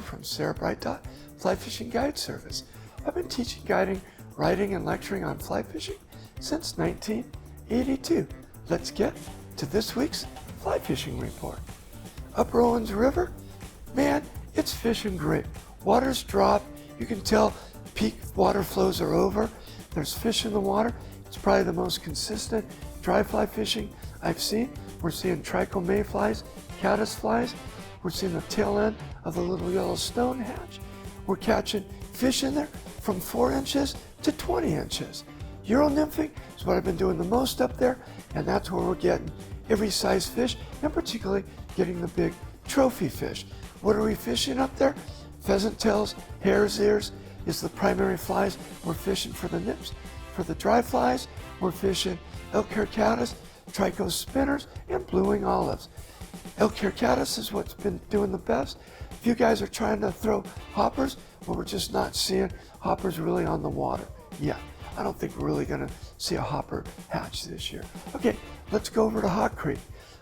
from Sarah Bright Fly Fishing Guide Service. I've been teaching, guiding, writing, and lecturing on fly fishing since 1982. Let's get to this week's fly fishing report. Up Rowan's River, man, it's fishing great. Water's dropped. You can tell peak water flows are over. There's fish in the water. It's probably the most consistent dry fly fishing I've seen. We're seeing trico mayflies, caddis flies. We're seeing the tail end of the little yellow stone hatch. We're catching fish in there from 4 inches to 20 inches. Euro nymphing is what I've been doing the most up there, and that's where we're getting every size fish, and particularly getting the big trophy fish. What are we fishing up there? Pheasant tails, hare's ears is the primary flies we're fishing for the nymphs. For the dry flies, we're fishing elk hair caddis, trico spinners, and blue wing olives. Elk hair caddis is what's been doing the best. If you guys are trying to throw hoppers, well, we're just not seeing hoppers really on the water yet. I don't think we're really gonna see a hopper hatch this year. Okay, let's go over to Hot Creek.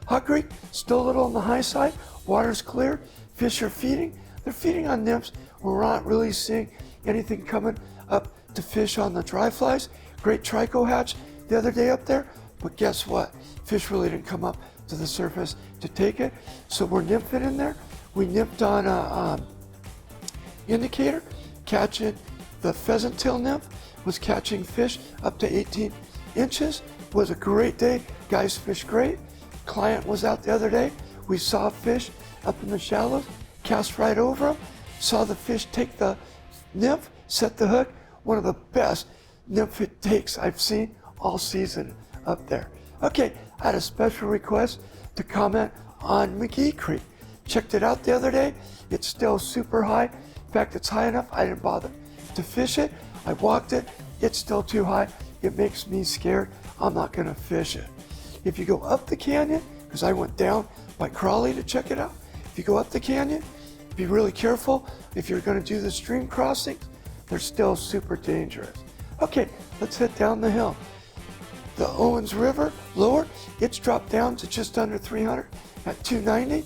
Hot Creek, still a little on the high side. Water's clear, fish are feeding. They're feeding on nymphs. We're not really seeing anything coming up to fish on the dry flies. Great trico hatch the other day up there, but guess what? Fish really didn't come up to the surface to take it. So we're nymphing in there. We nymphed on a indicator, catching the pheasant tail nymph, was catching fish up to 18 inches. Was a great day. Guys fished great. Client was out the other day. We saw fish up in the shallows, cast right over them, saw the fish take the nymph, set the hook. One of the best nymph takes I've seen all season up there. Okay, I had a special request to comment on McGee Creek. Checked it out the other day. It's still super high. In fact, it's high enough I didn't bother to fish it. I walked it. It's still too high. It makes me scared. I'm not gonna fish it. If you go up the canyon, because I went down by Crawley to check it out. If you go up the canyon, be really careful. If you're gonna do the stream crossings, they're still super dangerous. Okay, let's head down the hill. The Owens River, lower, it's dropped down to just under 300 at 290.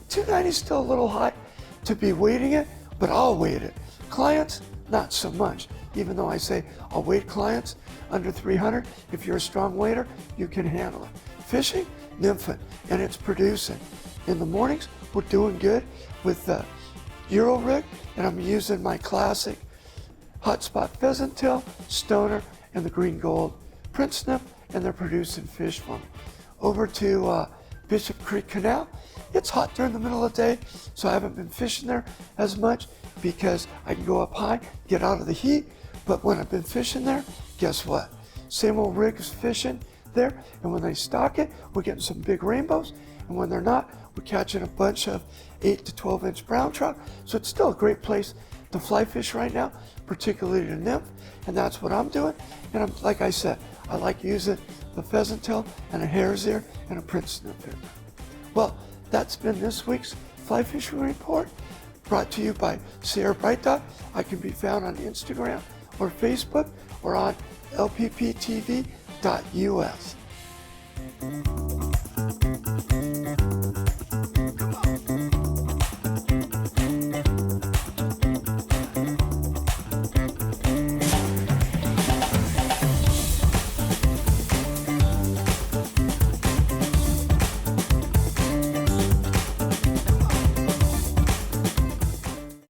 290 is still a little high to be weighting it, but I'll weight it. Clients, not so much. Even though I say I'll weight clients under 300, if you're a strong waiter, you can handle it. Fishing, nymphing, and it's producing. In the mornings, we're doing good with the Euro rig, and I'm using my classic hotspot pheasant tail, stoner, and the green gold prince nymph, and they're producing fish for me. Over to Bishop Creek Canal. It's hot during the middle of the day, so I haven't been fishing there as much because I can go up high, get out of the heat. But when I've been fishing there, guess what? Same old rig is fishing there, and when they stock it, we're getting some big rainbows, and when they're not, we're catching a bunch of 8 to 12 inch brown trout. So it's still a great place to fly fish right now, particularly to nymph, and that's what I'm doing. And I'm, like I said, I like using the pheasant tail and a hare's ear and a prince nymph here. Well, that's been this week's fly fishing report, brought to you by Sarah Bright. I can be found on Instagram or Facebook or on lpptv.us.